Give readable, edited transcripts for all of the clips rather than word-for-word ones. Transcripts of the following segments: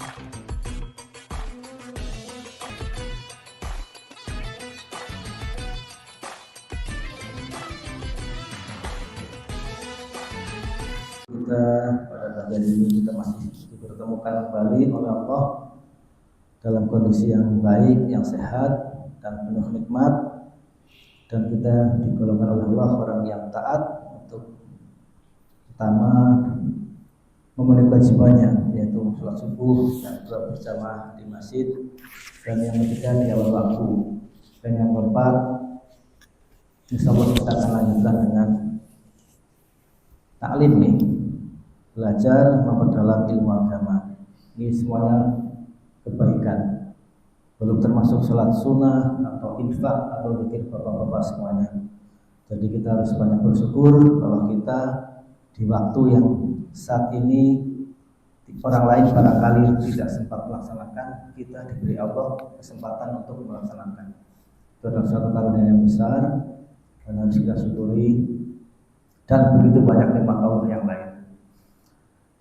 Kita pada bagian ini kita masih dipertemukan kembali oleh Allah dalam kondisi yang baik, yang sehat dan penuh nikmat, dan kita digolongkan oleh Allah orang yang taat untuk pertama memenuhi kewajibannya, yaitu sholat subuh dan doa berjamaah di masjid, dan yang ketiga di awal waktu, dan yang keempat insyaallah kita akan lanjutkan dengan taklim nih, belajar memperdalam ilmu agama. Ini semuanya kebaikan, belum termasuk sholat sunnah atau infak atau zikir bapak-bapak semuanya. Jadi kita harus banyak bersyukur bahwa kita di waktu yang saat ini orang lain barangkali tidak sempat melaksanakan, kita diberi Allah kesempatan untuk melaksanakan. Itu adalah suatu karunia yang besar dan harus kita syukuri, dan begitu banyak nikmat Allah yang lain.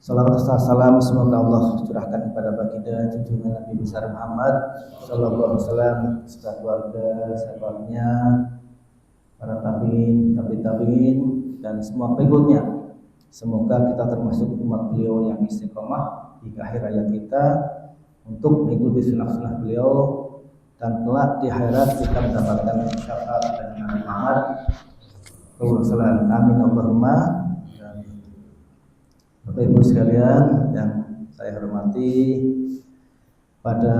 Salawat dan salam semoga Allah curahkan kepada baginda junjungan Nabi besar Muhammad sallallahu alaihi wasallam, serta keluarga, sahabatnya, para tabi'in dan semua pengikutnya. Semoga kita termasuk umat beliau yang istiqomah di akhir hayat kita untuk mengikuti sunnah-sunnah beliau, dan kelak di akhirat kita mendapatkan syafaat dari Nabi Muhammad sallallahu alaihi wasallam. Amin Allahumma. Bapak Ibu sekalian yang saya hormati, pada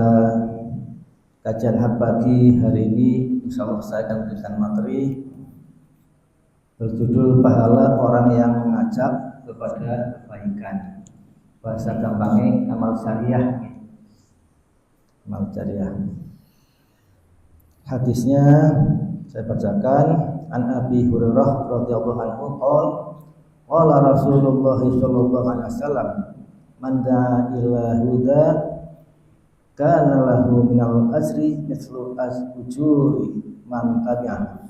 kajian hak pagi hari ini insyaallah saya akan memberikan materi berjudul pahala orang yang mengajak kepada kebaikan. Bahasa gampangnya amal syariah. Amal syariah. Hadisnya saya bacakan. An Abi Hurairah radhiyallahu anhu qala Rasulullah sallallahu alaihi wasallam, man da'a ila huda kana lahu minal ajri mithlu ujuri man tabi'ah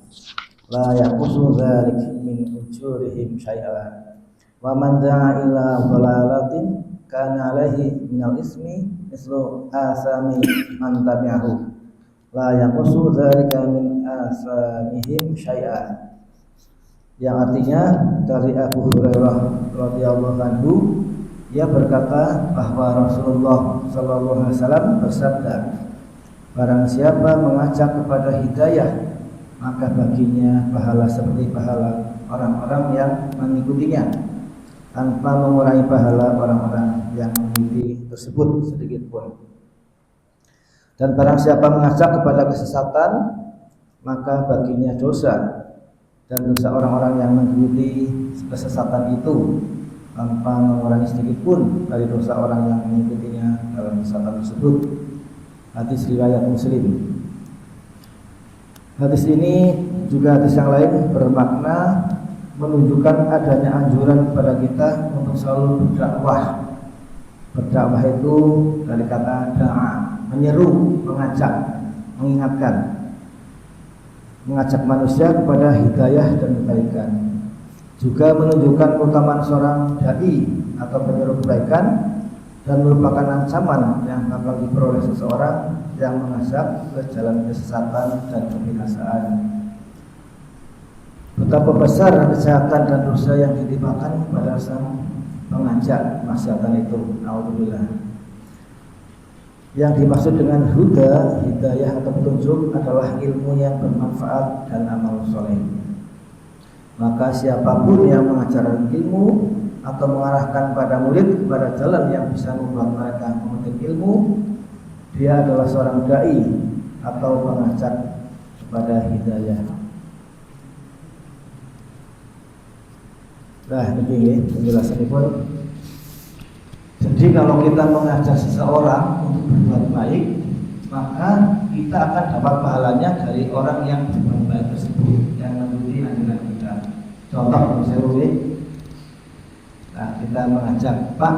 la yaqusu dzalik min ujurihim syai'an wa man da'a ila dhalalatin kana alaihi minal ismi mithlu asami man tabi'ahu la yaqusu dzalika min asamihim syai'an. Yang artinya dari Abu Hurairah radhiyallahu anhu, ia berkata bahwa Rasulullah sallallahu alaihi wasallam bersabda, barang siapa mengajak kepada hidayah, maka baginya pahala seperti pahala orang-orang yang mengikutinya, tanpa mengurangi pahala orang-orang yang mengikuti tersebut sedikit pun. Dan barang siapa mengajak kepada kesesatan, maka baginya dosa, dan dosa orang-orang yang mengikuti kesesatan itu tanpa mengurangi sedikit pun dari dosa orang yang mengikutinya dalam kesesatan tersebut. Hadis riwayat Muslim. Hadis ini juga hadis yang lain bermakna menunjukkan adanya anjuran kepada kita untuk selalu berdakwah. Berdakwah itu dari kata da'a, menyeru, mengajak, mengingatkan, mengajak manusia kepada hidayah dan kebaikan. Juga menunjukkan keutamaan seorang dai atau penyeru kebaikan, dan merupakan ancaman yang bakal diperoleh seseorang yang mengajak ke jalan kesesatan dan kebinasaan. Betapa besar kejahatan dan dosa yang ditimpakan pada sang pengajak maksiatan itu. Alhamdulillah. Yang dimaksud dengan huda, hidayah atau petunjuk adalah ilmu yang bermanfaat dan amal soleh. Maka siapapun yang mengajarkan ilmu atau mengarahkan pada murid kepada jalan yang bisa membuat mereka memetik ilmu, dia adalah seorang dai atau pengajak kepada hidayah. Nah, ini penjelasan ini pun. Jadi kalau kita mengajak seseorang untuk berbuat baik, maka kita akan dapat pahalanya dari orang yang berbuat baik tersebut, yang mengikuti anjuran kita. Contoh misalnya, nah kita mengajak, Pak,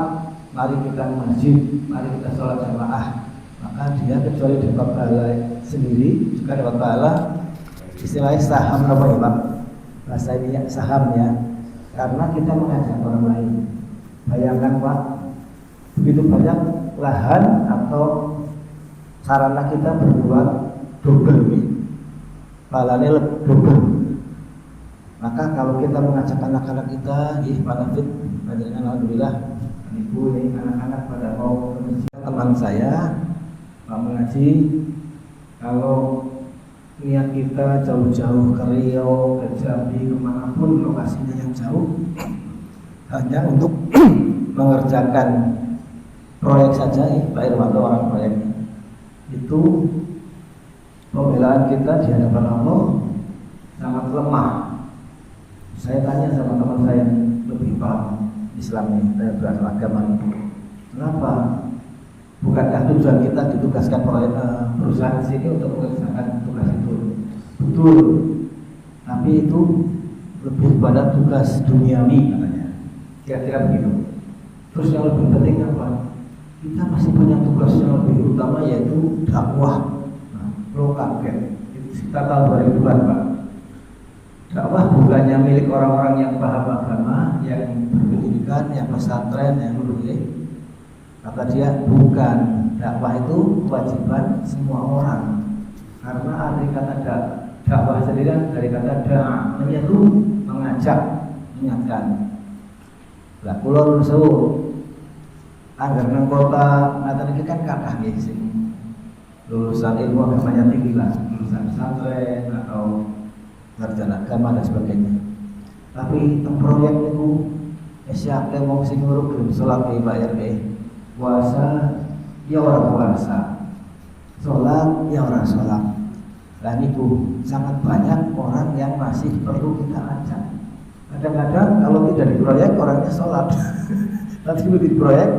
mari kita masjid, mari kita sholat jamaah, maka dia kecuali dapat pahala sendiri, juga dapat pahala istilahnya saham apa ya Pak? Bahasa ini saham ya, karena kita mengajak orang lain. Bayangkan Pak, begitu banyak lahan atau sarana kita berbuat double nih, pahalanya double. Maka kalau kita mengajak anak-anak kita, Panafit, alhamdulillah, ibu ini anak-anak pada mau mengaji. Teman saya mau mengaji, kalau niat kita jauh-jauh ke Riau, ke Jambi, kemanapun lokasinya yang jauh, hanya untuk mengerjakan proyek saja, Pak Irwanto orang proyeknya, itu pembelaan kita di hadapan Allah sangat lemah. Saya tanya sama teman saya lebih paham Islam ini, saya beragama ini. Kenapa? Bukankah tujuan kita ditugaskan proyek perusahaan di sini untuk mengerjakan tugas itu? Betul. Tapi itu lebih pada tugas duniawi katanya. Kira-kira begitu. Terus yang lebih penting apa? Kita masih punya tugas yang lebih utama, yaitu dakwah. Nah, lo kaget. Kita tahu 2000-an, Pak. Dakwah bukannya milik orang-orang yang paham agama, yang berpendidikan, yang pesantren, yang boleh. Kata dia, bukan. Dakwah itu kewajiban semua orang. Karena arti kata dakwah sendiri dari kata da'a, menyeru, mengajak, mengingatkan. Lah kula nuwun agar nang kota ngaten iki kan kathah nggih sing lulusan ilmu agamanya tinggi lah, lulusan pesantren atau sarjana agama dan sebagainya. Tapi proyek itu siapa wong sing nguruk gelem salat Pak RT. Puasa ya orang puasa. Salat ya orang salat. Dan itu sangat banyak orang yang masih perlu kita ajak. Kadang-kadang kalau tidak di proyek orangnya sholat, nanti di proyek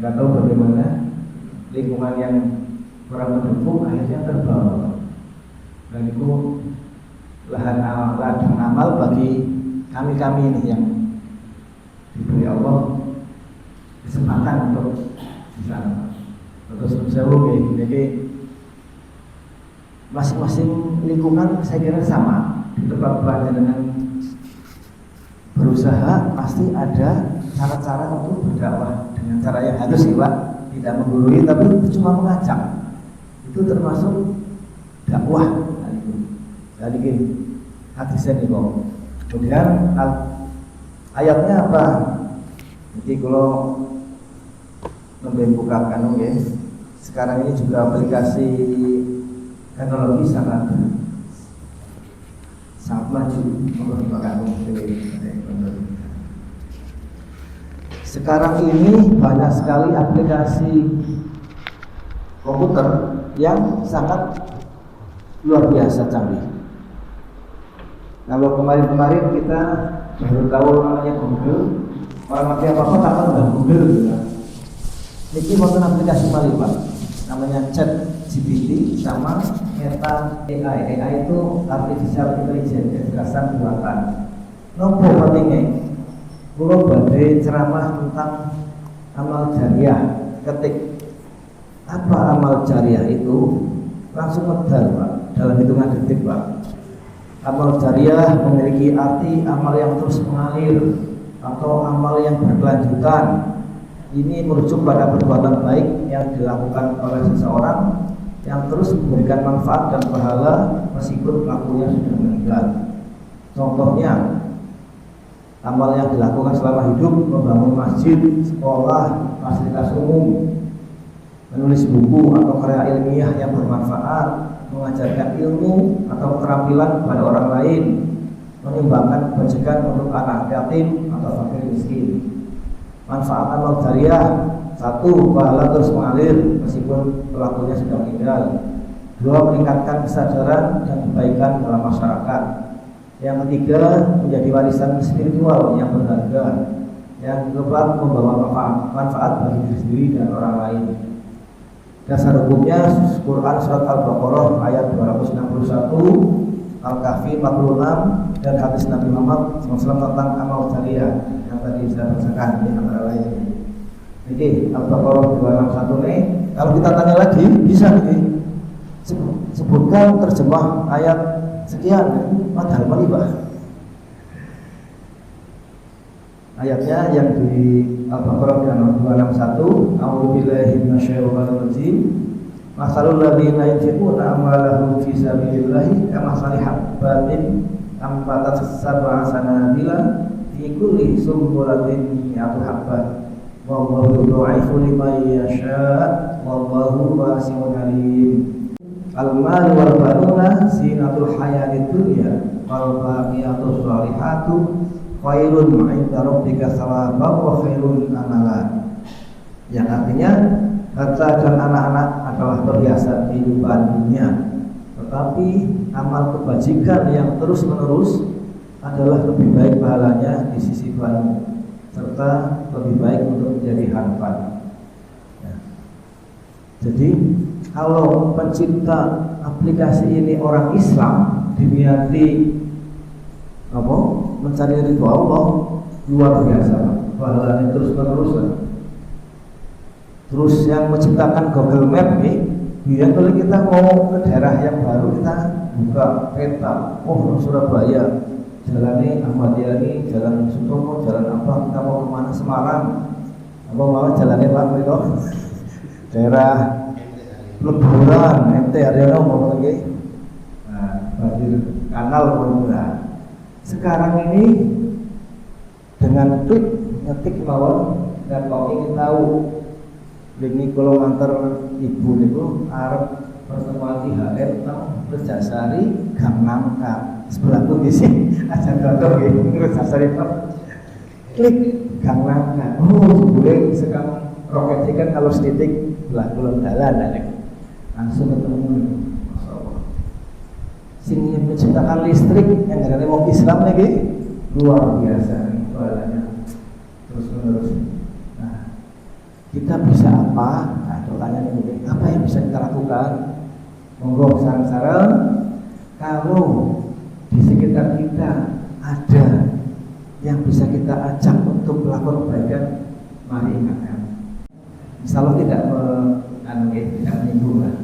nggak tahu bagaimana lingkungan yang kurang mendukung akhirnya terbawa. Dan itu ladang amal bagi kami ini yang diberi Allah kesempatan untuk bisa terus jauh. Jadi masing-masing lingkungan saya kira sama di tempat belajar dengan berusaha pasti ada cara-cara untuk berdakwah dengan cara yang halus ya Pak, tidak menggurui tapi cuma mengajak, itu termasuk dakwah. Jadi gini hadisnya nih kok, kemudian ayatnya apa? Jadi kalau membukakan ya, sekarang ini juga aplikasi teknologi sangat maju. Sekarang ini banyak sekali aplikasi komputer yang sangat luar biasa canggih. Kalau kemarin-kemarin kita baru tahu namanya Google, orang ngerti apa-apa takkan udah Google gitu. Ini mau aplikasi malih Pak, namanya ChatGPT sama Meta AI. AI itu artificial intelligence, kecerdasan buatan. Nopo pentingnya? Kulo badhe ceramah tentang amal jariah. Ketik apa amal jariah itu langsung medal Pak, dalam hitungan detik Pak. Amal jariah memiliki arti amal yang terus mengalir atau amal yang berkelanjutan. Ini merujuk pada perbuatan baik yang dilakukan oleh seseorang yang terus memberikan manfaat dan pahala meskipun pelakunya sudah meninggal. Contohnya, amal yang dilakukan selama hidup, membangun masjid, sekolah, fasilitas umum, menulis buku atau karya ilmiah yang bermanfaat, mengajarkan ilmu atau keterampilan kepada orang lain, menyumbangkan kebajikan untuk anak yatim atau fakir miskin. Manfaat amal jariah: 1. Pahala terus mengalir meskipun pelakunya sudah meninggal. 2. Meningkatkan kesadaran dan kebaikan dalam masyarakat. Yang ketiga, menjadi warisan spiritual yang berharga. Yang keempat, membawa manfaat bagi diri sendiri dan orang lain. Dasar hukumnya Quran surat Al-Baqarah ayat 261, Al-Kahfi 46, dan hadis Nabi Muhammad SAW tentang amal jariah yang tadi saya bacakan di antara lain. Oke, Al-Baqarah 261 nih. Kalau kita tanya lagi, bisa nih sebutkan terjemah ayat sekian, padahal mali Pak. Ayatnya yang di Al-Baqarah 261, A'udzubillahi minasyaitonir rajim. Masalul ladzina yunfiquna amwalahum fi sabilillahi kamathali habbatin ambatat sab'a sanabila fi kulli sumbulatin mi'atu habbah. Wallahu yudha'ifu liman yasha' wallahu wasi'un 'alim. Al-malu wal banuna zinatul hayatid dunya wal baqiyatus shalihatu khairun 'inda rabbika thawaban wa khairun amala. Yang artinya harta dan anak-anak adalah perhiasan kehidupan dunia, tetapi amal kebajikan yang terus-menerus adalah lebih baik pahalanya di sisi Tuhanmu, serta lebih baik untuk menjadi harapan. Ya. Jadi kalau pencipta aplikasi ini orang Islam diniati mencari ridho Allah, luar biasa, pahalanya terus-menerus. Terus yang menciptakan Google Map nih, biar kalau kita mau ke daerah yang baru kita buka peta, oh Surabaya, jalannya Ahmadiyah ini, jalan Sutomo, jalan apa, kita mau kemana, Semarang, apa mau jalannya Pak Rito, daerah Leburan, MT Aryono mau lagi, Badir Kanal Leburan. Sekarang ini dengan klik ngetik mawon dan kalau ingin tahu ini kalau antar ibu itu Arab pertemuan IHR tahu Rejasari Gang Nangka sebelah tuh di sini aja contoh gitu Rejasari Pak klik Gang Nangka boleh sekarang roket kan kalau setitik belah kulon dalan langsung ketemu Masya Allah. Sini menciptakan listrik yang ada wong Islam lagi luar biasa nih pahalanya terus menerus. Nah, kita bisa apa? Nah, pertanyaan ini apa yang bisa kita lakukan? Monggo sarang-sarang kalau di sekitar kita ada yang bisa kita ajak untuk melakukan kebaikan, mari ingatkan. Misalnya tidak tidak menyinggung lah,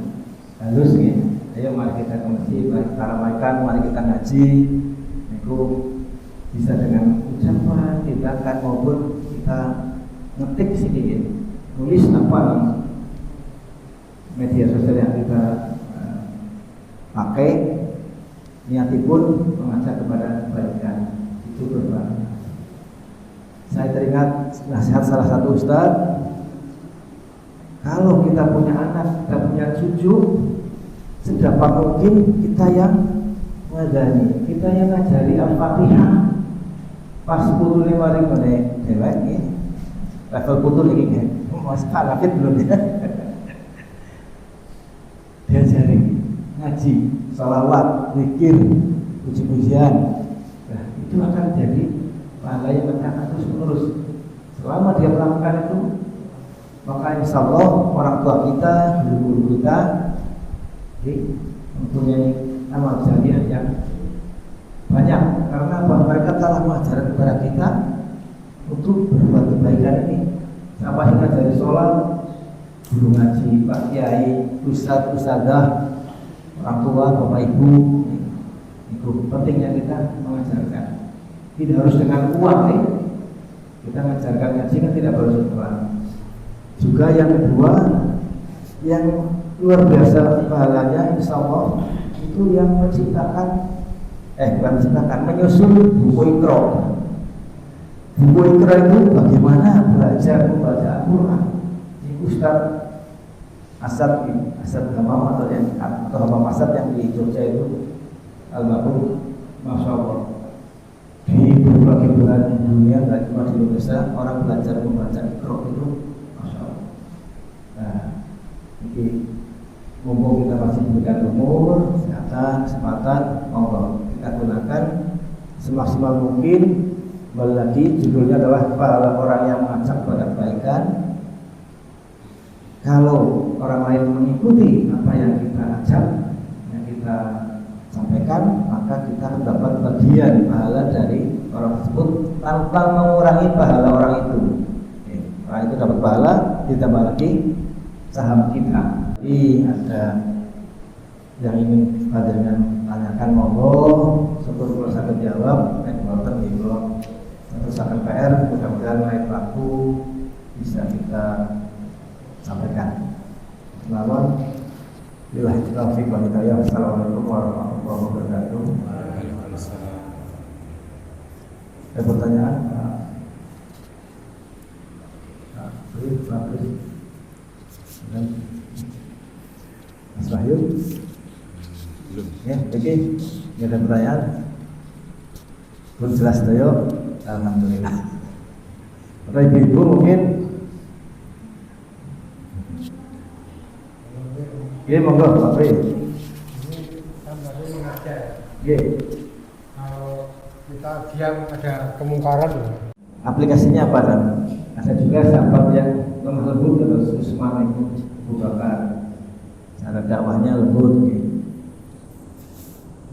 halus ya. Ayo mari kita ke masjid, mari kita ramaikan, mari kita ngaji. Itu bisa dengan ucapan, tindakan maupun kita ngetik sedikit, nulis apa media sosial yang kita pakai, niatipun mengajak kepada kebaikan. Itu berbahaya. Saya teringat nasihat salah satu ustaz, kalau kita punya anak, kita punya cucu, sedapat mungkin kita yang ngadani, kita yang ngajari Al-Fatihah. Pas 45 ribu dewek ya, level putul ini kan, masih kalafit belum ya. Diajari ngaji, salawat, zikir, puji-pujian. Nah, itu akan jadi pahala yang akan terus menerus. Selama dia melakukan itu, maka insya Allah orang tua kita, guru-guru kita mempunyai amal jariah yang banyak, karena mereka telah mengajarkan kepada kita untuk berbuat kebaikan ini. Sampai kita dari sholat, guru ngaji, Pak Kiai, Ustadz, Ustadzah, orang tua, bapak ibu, itu pentingnya kita mengajarkan. Tidak harus dengan uang nih. Kita mengajarkan ngaji kan tidak harus uang. Juga yang kedua, yang luar biasa pahalanya insya Allah itu yang menyusun buku Iqra. Buku Iqra itu bagaimana belajar membaca Al-Quran. Ini Ustaz Asad Hamam atau Hamam Asad yang di Jogja itu Al-Mahfud, Masya Allah. Di berbagai belahan dunia, tidak cuma di Indonesia, orang belajar membaca Iqra itu Masya Allah. Nah, ini mumpung kita masih diberikan umur, kesempatan, monggo kita gunakan semaksimal mungkin. Kembali lagi, judulnya adalah pahala orang yang mengajak pada kebaikan. Kalau orang lain mengikuti apa yang kita ajak, yang kita sampaikan, maka kita mendapat bagian pahala dari orang tersebut tanpa mengurangi pahala orang itu. Orang itu dapat pahala, ditambah lagi saham kita. Ada yang ingin hadirkan tanyakan, monggo. Syukur kalau saya jawab, kerusakan PR, mudah-mudahan lain waktu bisa kita sampaikan. Selamat. Billahi taufiq wal hidayah. Assalamualaikum warahmatullahi wabarakatuh. Ada pertanyaan? Mas Wahyu? Belum. Ya, oke. Ini ada pertanyaan? Belum jelas Toyo? Alhamdulillah. Atau ibu-ibu mungkin? Ya, monggo Pak Pri. Ini kan tadi mengajar. Ya. Kalau kita diam ada kemungkaran. Aplikasinya apa dan? Ada juga sahabat yang lemah lembut terus Usman itu bukakan cara dakwahnya lembut. Gitu.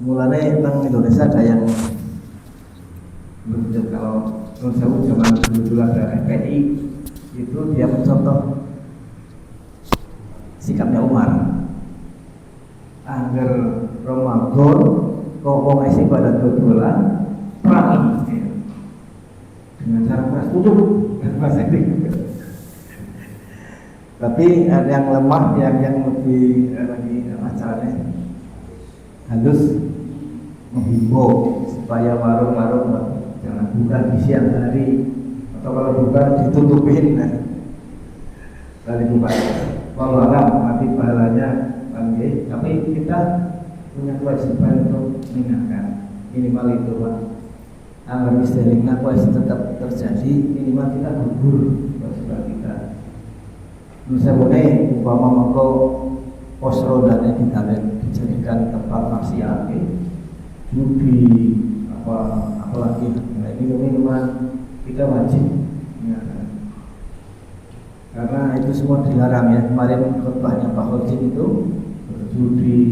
Mulanya tentang Indonesia ada yang berbeda. Kalau menurut zaman dulu ada FPI itu dia mencontoh sikapnya Umar. Angger Ramadan kok wong isi pada dodolan perang dengan cara keras tutup bahasa Inggris. Tapi ada yang lemah, yang lebih lagi acaranya halus menghimbau supaya warung-warung jangan buka di siang hari atau kalau buka ditutupin lalu buka. Walau mati pahalanya panggil, tapi kita punya kewajiban untuk mengingatkan minimal itu Pak. Agar istilah kewajiban tetap terjadi, minimal kita gugur kewajiban kita. Misalnya umpama mengko pos rodanya dijadikan tempat maksiat, judi apalagi nah ini minimal kita wajib mengingatkan. Karena itu semua dilarang ya. Kemarin khutbahnya Pak Khojin itu berjudi,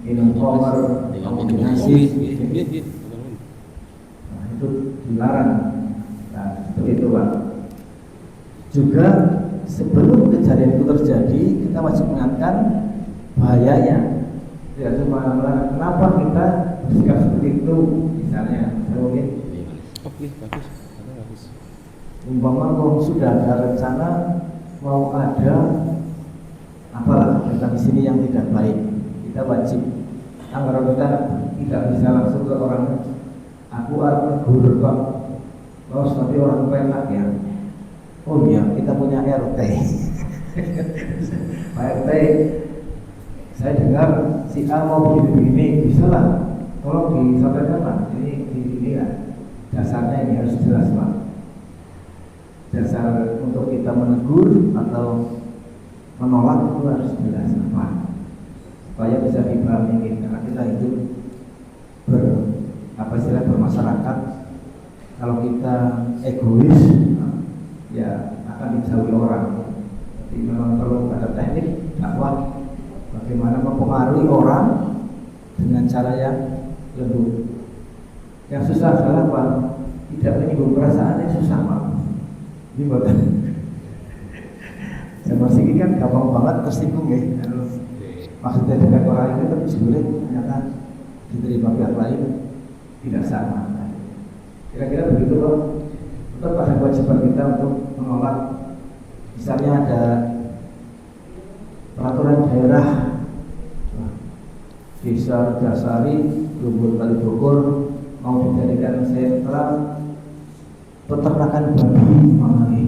minum khamr, kombinasi, nah itu dilarang. Nah seperti itu Pak. Juga sebelum kejadian itu terjadi, kita wajib mengingatkan bahayanya. Tidak cuma kenapa kita bersikap seperti itu, misalnya mungkin. Oke, bagus. Umpama kalau sudah ada rencana mau ada apalah tentang di sini yang tidak baik, kita wajib agar kita tidak bisa langsung ke orang. Aku harus negur kok, terus nanti orang penak ya. Oh iya, kita punya RT. Pak RT, saya dengar si A mau begini, bisa lah. Tolong disampaikan lah. Ini ya dasarnya ini harus jelas Pak. Dasar untuk kita menegur atau menolak itu harus jelas apa supaya bisa dipahami karena kita hidup bermasyarakat. Kalau kita egois ya akan dijauhi orang. Jadi memang perlu ada teknik dakwah bagaimana mempengaruhi orang dengan cara yang lembut. Yang susah adalah Pak, tidak menyinggung perasaannya susah Pak. Ini buatan zaman sini kan gampang banget tersinggung ya. Maksudnya dengan orang itu tapi sulit ternyata diterima pihak lain tidak sama. Kira-kira begitu loh. Tetap ada kewajiban kita untuk menolak. Misalnya ada peraturan daerah Desa Dasari, Lubuk Kali Bogor mau dijadikan sentra peternakan babi mamali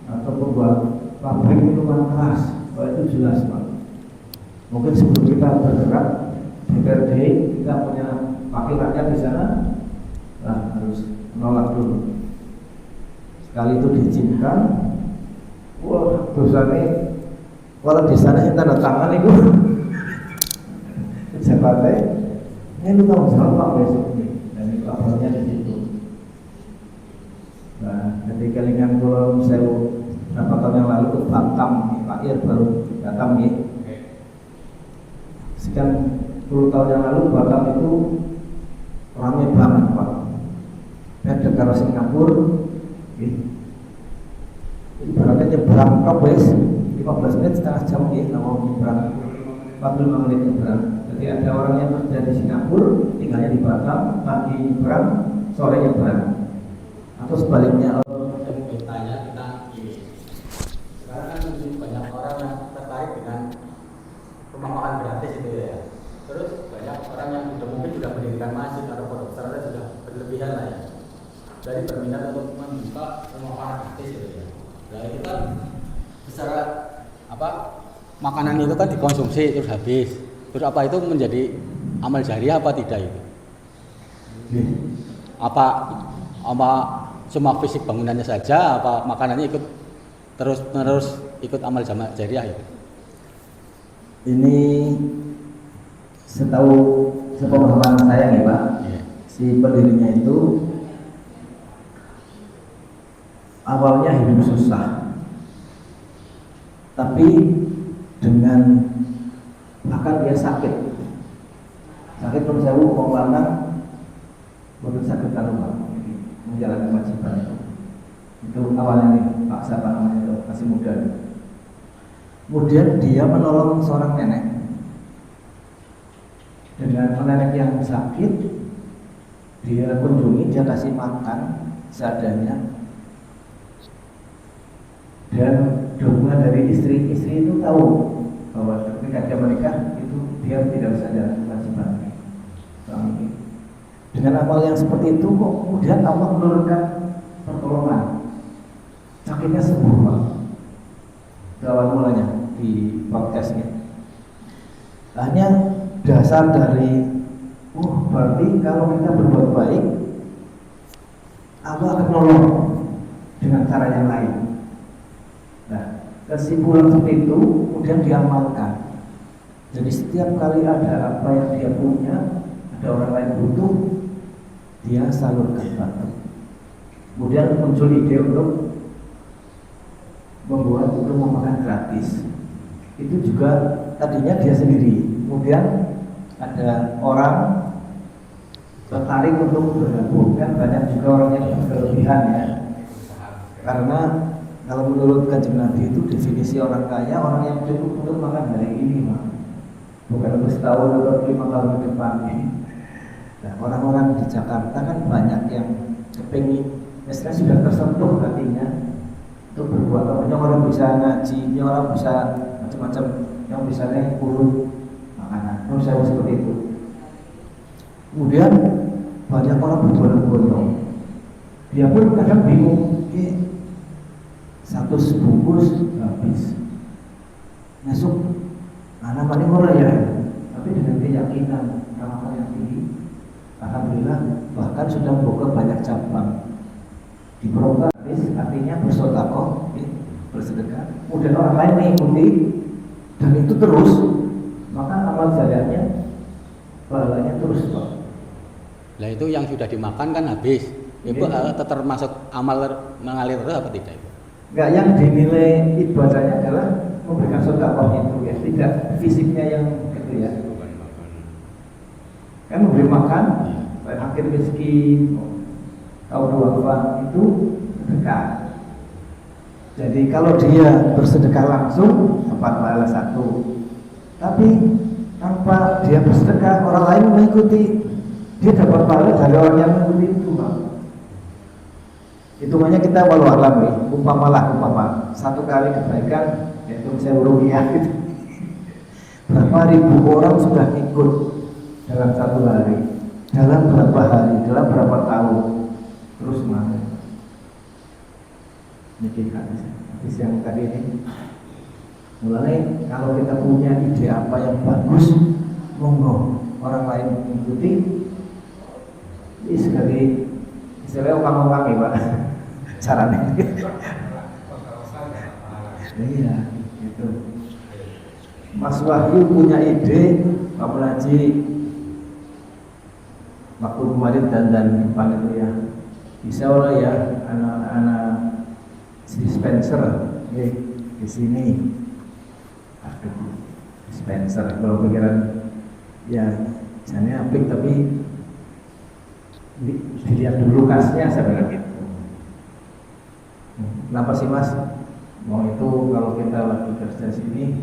atau pembuat pabrik minuman keras. Kalau itu jelas Pak. Mungkin sebelum kita bergerak DPRD kita punya wakil rakyat di sana, nah harus menolak dulu. Sekali itu diizinkan, wah dosanya kalau di sana kita tanda tangan itu pejabatnya ini lu tahu jawab Pak besok nih, dan itu awalnya di situ. Nah, ketika kelingan Pulau Sewu berapa tahun yang lalu ke Batam, Pak Ir baru datang ya. Sekian puluh tahun yang lalu Batam itu ramai banget Pak. Beda karo Singapura, ibaratnya nyebrang Kobes 15 menit setengah jam ya, kalau nyebrang 45 menit nyebrang. Jadi ada orang yang kerja di Singapura, tinggalnya di Batam, pagi nyebrang, sore nyebrang. Atau sebaliknya Tanya kita ini. Sekarang kan banyak orang yang tertarik dengan rumah makan gratis itu ya. Terus banyak orang yang mungkin sudah mendirikan masjid atau pondok pesantren sudah berlebihan lah ya. Dari berminat untuk membuka rumah makan gratis itu ya. Nah kita secara makanan itu kan dikonsumsi terus habis. Terus apa itu menjadi amal jariah apa tidak itu? Apa cuma fisik bangunannya saja, apa makanannya ikut terus ikut amal jariah itu? Ini sepemahaman saya nih Pak, si pendirinya itu awalnya hidup susah, tapi dengan bahkan dia sakit pun sewu wong lanang boten sakit kalau menjalankan kewajiban itu awalnya nih Pak siapa namanya itu masih muda nih. Kemudian dia menolong seorang nenek dengan nenek yang sakit, dia kunjungi, dia kasih makan seadanya. Dan dukungan dari istri itu tahu bahwa ketika dia menikah itu dia tidak bisa jalan kewajiban suami. Dengan amal yang seperti itu kok kemudian Allah menurunkan pertolongan, sakitnya sembuh Pak. Itu awal mulanya di podcastnya. Hanya dasar dari berarti kalau kita berbuat baik Allah akan nolong dengan cara yang lain. Nah, kesimpulan seperti itu kemudian diamalkan. Jadi setiap kali ada apa yang dia punya, ada orang lain butuh, dia salurkan bantu. Kemudian muncul ide untuk membuat rumah makan gratis. Itu juga tadinya dia sendiri. Kemudian ada orang tertarik untuk bergabung, kan banyak juga orang yang berlebihan ya. Karena kalau menurut Kanjeng Nabi itu definisi orang kaya orang yang cukup untuk makan hari ini, Pak. Bukan untuk setahun atau 5 tahun ke depan. Nah, orang-orang di Jakarta kan banyak yang kepingin, misalnya sudah tersentuh hatinya untuk berbuat apa. Yang orang bisa ngaji, yang orang bisa macam-macam, yang bisa naik urut makanan. Menurut saya seperti itu. Kemudian banyak orang berbondong-bondong. Dia pun kadang bingung, satu sebungkus habis. Masuk, anak paling murah ya, tapi dengan keyakinan ramadhan yang tinggi, alhamdulillah bahkan sudah membuka banyak cabang. Di Broka artinya bersedekah, bersedekah. Kemudian orang lain mengikuti dan itu terus, maka amal jariahnya pahalanya terus Pak. Lah itu yang sudah dimakan kan habis. Itu termasuk amal mengalir terus apa tidak itu? Enggak, yang dinilai ibadahnya adalah memberikan sedekah itu ya, tidak fisiknya yang gitu ya. Kan memberi makan, akhir miskin, tahu duafa itu sedekah. Jadi kalau dia bersedekah langsung dapat pahala 1. Tapi tanpa dia bersedekah orang lain mengikuti, dia dapat pahala dari orang yang mengikuti itu Pak. Hitungannya kita walau alam nih, umpama satu kali kebaikan yaitu saya rupiah gitu. Berapa ribu orang sudah ikut dalam satu hari, dalam berapa hari, dalam berapa tahun, terus mana? Ini hadis yang tadi ini. Mulai kalau kita punya ide apa yang bagus, monggo orang lain mengikuti. Ini sekali istilahnya orang-orang ya Pak, caranya. Iya, gitu. Mas Wahyu punya ide, Pak Pelaji waktu kemarin dan depan itu ya, bisa lah ya anak-anak dispenser di sini. Aduh, dispenser kalau pikiran ya jadinya apik tapi dilihat dulu kasnya saya bilang gitu. Kenapa sih Mas? Mau itu kalau kita lagi kerja sini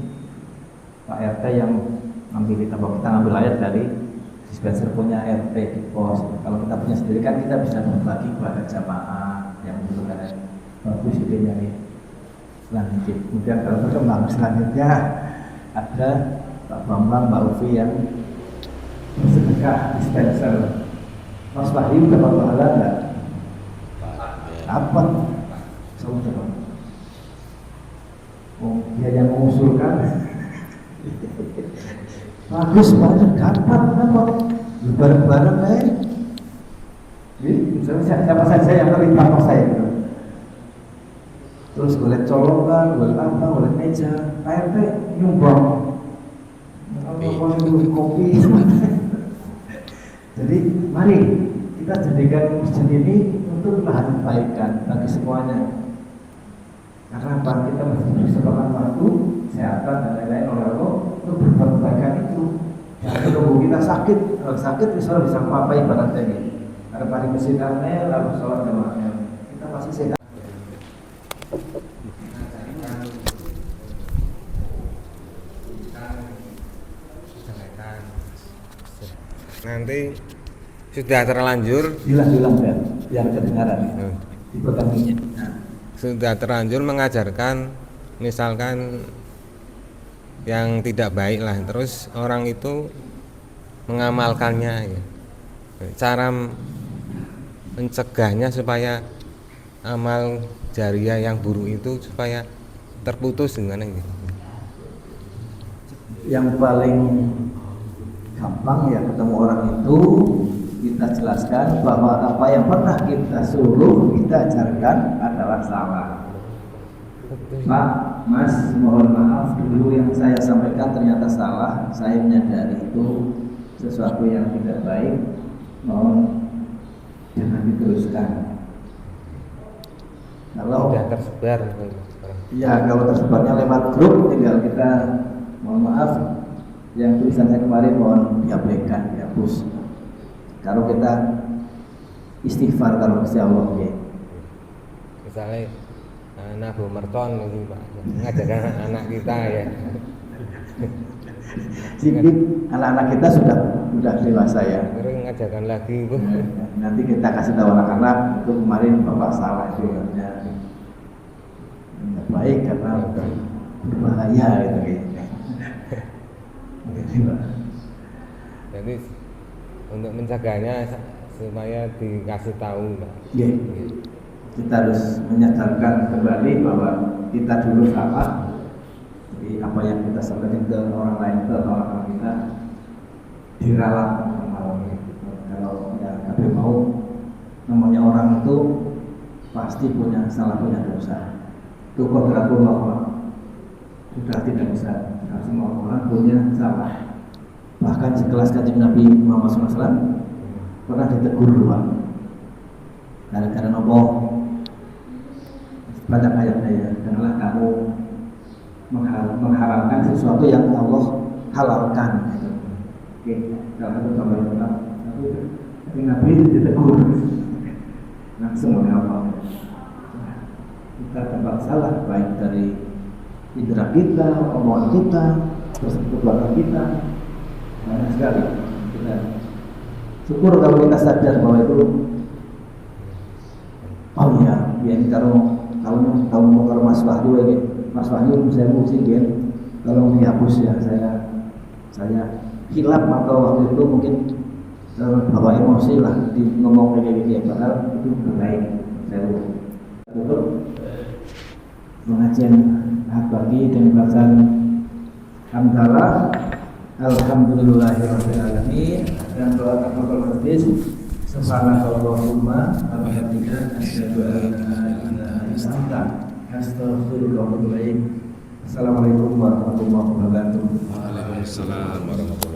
Pak RT yang ngambil kita ngambil air dari dispenser punya RT di pos. Kalau kita punya sendiri kan kita bisa berbagi kepada jamaah. yang membutuhkan bagus idenya nih. Lanjut, kemudian kalau berkembang selanjutnya ada Pak Bambang, Mbak Ufi yang sedekah dispenser. Mas Wahyu dapat pahala enggak? Dapat. Saudara. Oh, dia yang mengusulkan. Bagus banget, dapat apa? Bareng-bareng misalnya siapa saja yang terlibat sama saya gitu. Terus boleh colongan, boleh apa, boleh meja, PRT nyumbang kopi. Jadi mari kita jadikan masjid ini untuk lahan kebaikan bagi semuanya. Karena apa? Kita mesti disediakan waktu, kesehatan dan lain-lain oleh Allah untuk berbuat kebaikan itu. Jangan tunggu kita sakit, kalau sakit bisa apa ibaratnya ini. Karena mari kesinannya lalu sholat jamaahnya. Kita masih sehat. Nanti sudah terlanjur Bilang ya, biar kedengaran ya. Dipeganginya. sudah terlanjur mengajarkan misalkan yang tidak baik lah, terus orang itu mengamalkannya ya. Cara mencegahnya supaya amal jariah yang buruk itu supaya terputus gimana gitu. Yang paling gampang ya ketemu orang itu kita jelaskan bahwa apa yang pernah kita suruh kita ajarkan adalah salah. Pak, Mas, mohon maaf dulu yang saya sampaikan ternyata salah. Saya menyadari itu sesuatu yang tidak baik. Mohon jangan diteruskan. Kalau Sudah tersebar ya, kalau tersebarnya lewat grup tinggal kita mohon maaf yang tulisannya kemarin mohon diabaikan, dihapus. Kalau kita istighfar kalau Gusti Allah ya. misalnya Nabu Merton ini Pak mengajarkan anak kita ya. Sipit anak-anak kita sudah dewasa ya. Terus mengajarkan lagi Bu. Nanti kita kasih tahu anak-anak itu kemarin bapak salah itu ya. Tidak baik karena berbahaya gitu kayaknya. Jadi untuk mencegahnya supaya dikasih tahu Pak. Ya, kita harus menyadarkan kembali bahwa kita dulu salah. Jadi apa yang kita sampaikan ke orang lain, ke orang kita diralat kalau ya tapi mau namanya orang itu pasti punya salah, punya dosa. Itu kodratullah, sudah tidak bisa. Semua orang punya salah. Bahkan sekelas Kanjeng Nabi Muhammad SAW pernah ditegur doang. Gara-gara nopo banyak ayatnya ya, janganlah kamu mengharamkan sesuatu yang Allah halalkan. Gitu. Oke, kalau itu tambah tetap. Tapi Nabi ditegur langsung mengapa? Kita dapat salah baik dari indera kita, omongan kita, terus perbuatan kita. Banyak sekali kita syukur kalau kita sadar bahwa itu oh ya ini kalau mau kalau Mas Wahyu ini Mas Wahyu saya mesti kan kalau dihapus ya saya hilap atau waktu itu mungkin bawa emosi lah di ngomong kayak gitu ya, padahal itu baik. Saya tutup pengajian ahad pagi dengan bacaan hamdalah alhamdulillahirabbil alamin dan doa kafaratul majlis subhanallahumma wa bihamdika asyhadu an la ilaha illa anta astaghfiruka wa atubu ilaik. Assalamualaikum warahmatullahi wabarakatuh. Waalaikumsalam warahmatullahi wabarakatuh.